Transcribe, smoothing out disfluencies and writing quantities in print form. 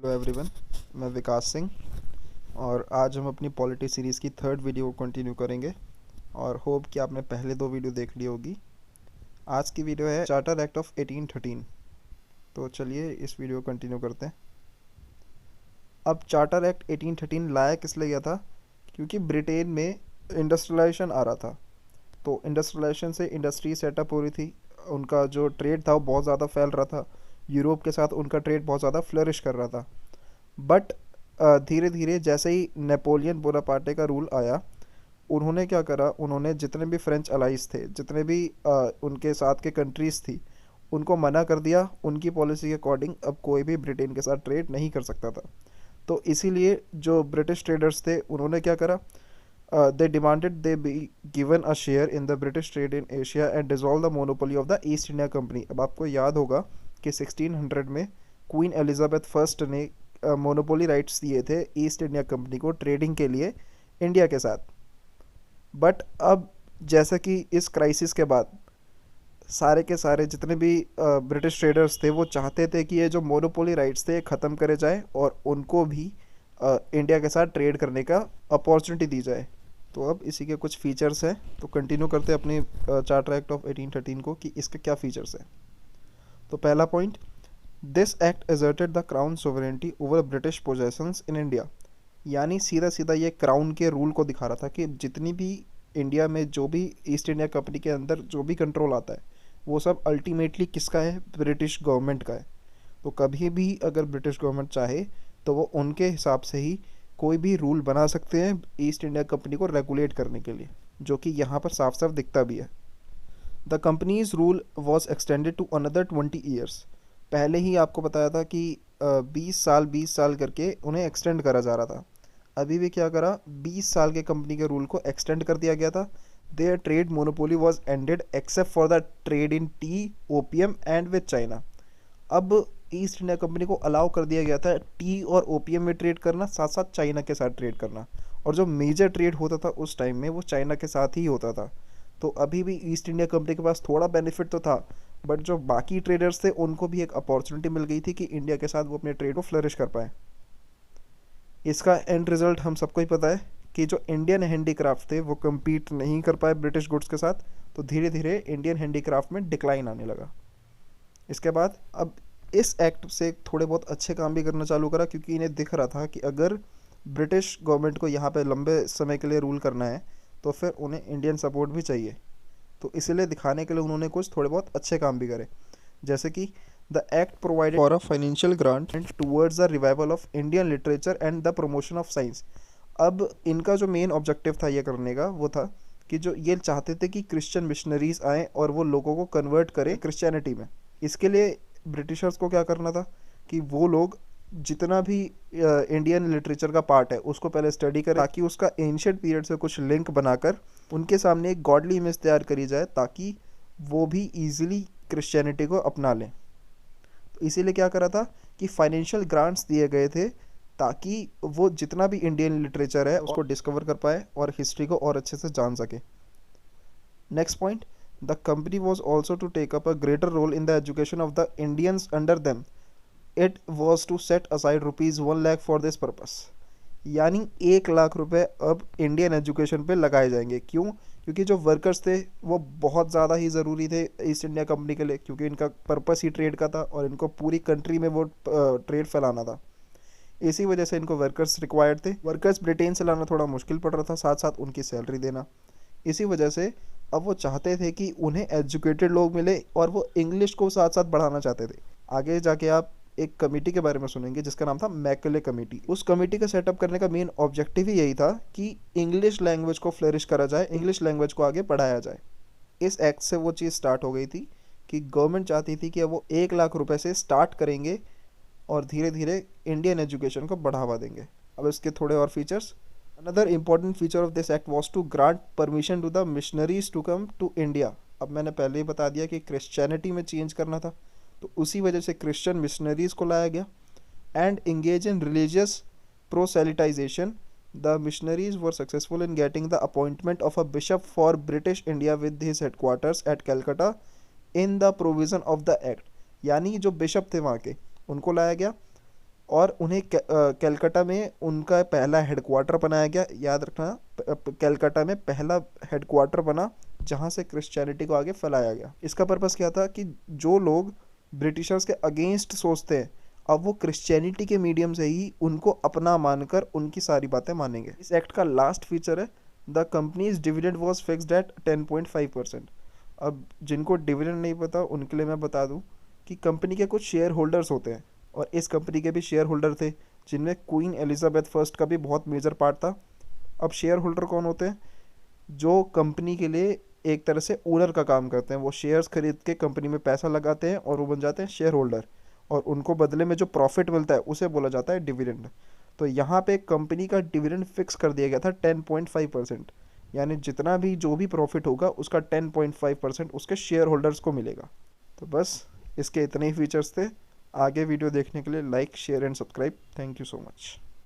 Hello everyone, मैं विकास सिंह और आज हम अपनी पॉलिटी सीरीज़ की थर्ड वीडियो को कंटिन्यू करेंगे और होप कि आपने पहले दो वीडियो देख ली होगी। आज की वीडियो है चार्टर एक्ट ऑफ 1813। तो चलिए इस वीडियो को कंटिन्यू करते हैं। अब चार्टर एक्ट 1813 लाया किस लिए गया था? क्योंकि ब्रिटेन में इंडस्ट्रियलाइजेशन आ रहा था। तो इंडस्ट्रियलाइजेशन से इंडस्ट्री सेटअप हो रही थी, उनका जो ट्रेड था वो बहुत ज़्यादा फैल रहा था, यूरोप के साथ उनका ट्रेड बहुत ज़्यादा फ्लरिश कर रहा था। बट धीरे धीरे जैसे ही नेपोलियन बोनापार्टे का रूल आया, उन्होंने क्या करा, उन्होंने जितने भी फ्रेंच अलाइज थे, जितने भी उनके साथ के कंट्रीज़ थी, उनको मना कर दिया। उनकी पॉलिसी के अकॉर्डिंग अब कोई भी ब्रिटेन के साथ ट्रेड नहीं कर सकता था। तो इसीलिए जो ब्रिटिश ट्रेडर्स थे उन्होंने क्या करा, they demanded they be given a share in the British trade in Asia and dissolve the monopoly of the east India company. अब आपको याद होगा कि 1600 में क्वीन एलिजाबेथ फर्स्ट ने मोनोपोली राइट्स दिए थे ईस्ट इंडिया कंपनी को ट्रेडिंग के लिए इंडिया के साथ। बट अब जैसा कि इस क्राइसिस के बाद सारे के सारे जितने भी ब्रिटिश ट्रेडर्स थे वो चाहते थे कि ये जो मोनोपोली राइट्स थे खत्म करे जाए और उनको भी इंडिया के साथ ट्रेड करने का अपॉर्चुनिटी दी जाए। तो अब इसी के कुछ फीचर्स हैं, तो कंटिन्यू करते हैं अपनी चार्टर एक्ट ऑफ 1813 को कि इसके क्या फीचर्स हैं। तो पहला point, this act asserted the crown sovereignty over British possessions in India. यानी सीधा सीधा ये क्राउन के रूल को दिखा रहा था कि जितनी भी इंडिया में जो भी ईस्ट इंडिया कंपनी के अंदर जो भी कंट्रोल आता है वो सब अल्टीमेटली किसका है? ब्रिटिश गवर्नमेंट का है। तो कभी भी अगर ब्रिटिश गवर्नमेंट चाहे तो वो उनके हिसाब से ही कोई भी रूल बना सकते हैं ईस्ट इंडिया कंपनी को रेगुलेट करने के लिए, जो कि यहाँ पर साफ साफ दिखता भी है। The company's rule was extended to another 20 years. पहले ही आपको बताया था कि 20 साल करके उन्हें एक्सटेंड करा जा रहा था। अभी भी क्या करा, 20 साल के कंपनी के रूल को एक्सटेंड कर दिया गया था। Their trade monopoly was ended except for the trade in tea, opium and with China. अब ईस्ट इंडिया कंपनी को अलाउ कर दिया गया था टी और ओपीएम में ट्रेड करना, साथ साथ चाइना के साथ ट्रेड करना। और जो मेजर ट्रेड होता था उस टाइम में वो चाइना के साथ ही होता था। तो अभी भी ईस्ट इंडिया कंपनी के पास थोड़ा बेनिफिट तो था, बट जो बाकी ट्रेडर्स थे उनको भी एक अपॉर्चुनिटी मिल गई थी कि इंडिया के साथ वो अपने ट्रेड को फ्लरिश कर पाए। इसका एंड रिजल्ट हम सबको ही पता है कि जो इंडियन हैंडीक्राफ्ट थे वो कम्पीट नहीं कर पाए ब्रिटिश गुड्स के साथ। तो धीरे धीरे इंडियन हैंडीक्राफ्ट में डिक्लाइन आने लगा। इसके बाद अब इस एक्ट से थोड़े बहुत अच्छे काम भी करना चालू करा, क्योंकि इन्हें दिख रहा था कि अगर ब्रिटिश गवर्नमेंट को यहाँ पे लंबे समय के लिए रूल करना है तो फिर उन्हें इंडियन सपोर्ट भी चाहिए। तो इसीलिए दिखाने के लिए उन्होंने कुछ थोड़े बहुत अच्छे काम भी करे, जैसे कि the act provided for a financial grant and towards the revival of Indian literature and the promotion of science. अब इनका जो मेन ऑब्जेक्टिव था ये करने का वो था कि जो ये चाहते थे कि क्रिश्चियन मिशनरीज आएँ और वो लोगों को कन्वर्ट करें क्रिश्चियनिटी में। इसके लिए ब्रिटिशर्स को क्या करना था कि वो लोग जितना भी इंडियन लिटरेचर का पार्ट है उसको पहले स्टडी करें, ताकि उसका एंशियंट पीरियड से कुछ लिंक बनाकर उनके सामने एक गॉडली इमेज तैयार करी जाए, ताकि वो भी इजीली क्रिश्चियनिटी को अपना लें। तो इसीलिए क्या करा था कि फाइनेंशियल ग्रांट्स दिए गए थे, ताकि वो जितना भी इंडियन लिटरेचर है उसको डिस्कवर कर पाए और हिस्ट्री को और अच्छे से जान सके। Next point, the company was also to take up a greater role in the education of the Indians under them. It was to set aside rupees 1 lakh for this purpose. यानी 1 लाख रुपए अब Indian education पे लगाए जाएंगे। क्यों? क्योंकि जो workers थे वो बहुत ज़्यादा ही ज़रूरी थे ईस्ट इंडिया कंपनी के लिए, क्योंकि इनका पर्पस ही ट्रेड का था और इनको पूरी कंट्री में वो ट्रेड फैलाना था। इसी वजह से इनको वर्कर्स रिक्वायर्ड थे। वर्कर्स ब्रिटेन से लाना थोड़ा मुश्किल पड़ रहा था, साथ साथ उनकी सैलरी देना। इसी वजह से अब वो चाहते थे कि उन्हें एजुकेटेड लोग मिले और वो इंग्लिश को साथ साथ बढ़ाना चाहते थे। आगे जाके आप एक कमेटी के बारे में सुनेंगे जिसका नाम था मैकले कमेटी। उस कमेटी का सेटअप करने का मेन ऑब्जेक्टिव ही यही था कि इंग्लिश लैंग्वेज को फ्लरिश करा जाए, इंग्लिश लैंग्वेज को आगे बढ़ाया जाए। इस एक्ट से वो चीज़ स्टार्ट हो गई थी कि गवर्नमेंट चाहती थी कि अब वो 1 लाख रुपए से स्टार्ट करेंगे और धीरे धीरे इंडियन एजुकेशन को बढ़ावा देंगे। अब इसके थोड़े और features. Another important feature of this act was to grant permission to the missionaries to come to India. अब मैंने पहले ही बता दिया कि क्रिश्चियनिटी में चेंज करना था, तो उसी वजह से क्रिश्चियन मिशनरीज को लाया गया। And engage in religious proselytisation, the missionaries were successful in getting the appointment of a bishop for British India with his headquarters at Calcutta in the provision of the act. यानी जो bishop थे वहाँ के उनको लाया गया और उन्हें कलकत्ता में उनका पहला हेडक्वार्टर बनाया गया। याद रखना, कलकत्ता में पहला हेडक्वार्टर बना जहाँ से क्रिश्चियनिटी को आगे फैलाया गया। इसका पर्पस क्या था कि जो लोग ब्रिटिशर्स के अगेंस्ट सोचते हैं, अब वो क्रिश्चियनिटी के मीडियम से ही उनको अपना मानकर उनकी सारी बातें मानेंगे। इस एक्ट का लास्ट फीचर है the companies dividend was fixed at 10.5%। अब जिनको डिविडेंड नहीं पता उनके लिए मैं बता दूं कि कंपनी के कुछ शेयर होल्डर्स होते हैं, और इस कंपनी के भी शेयर होल्डर थे जिनमें क्वीन एलिजाबेथ फर्स्ट का भी बहुत मेजर पार्ट था। अब शेयर होल्डर कौन होते हैं? जो कंपनी के लिए एक तरह से ओनर का काम करते हैं। वो शेयर्स खरीद के कंपनी में पैसा लगाते हैं और वो बन जाते हैं शेयर होल्डर, और उनको बदले में जो प्रॉफिट मिलता है उसे बोला जाता है डिविडेंड। तो यहाँ पे कंपनी का डिविडेंड फिक्स कर दिया गया था 10.5%, यानी जितना भी जो भी प्रॉफिट होगा उसका 10.5% उसके शेयर होल्डर्स को मिलेगा। तो बस इसके इतने ही फीचर्स थे। आगे वीडियो देखने के लिए like, share and subscribe. Thank you so much.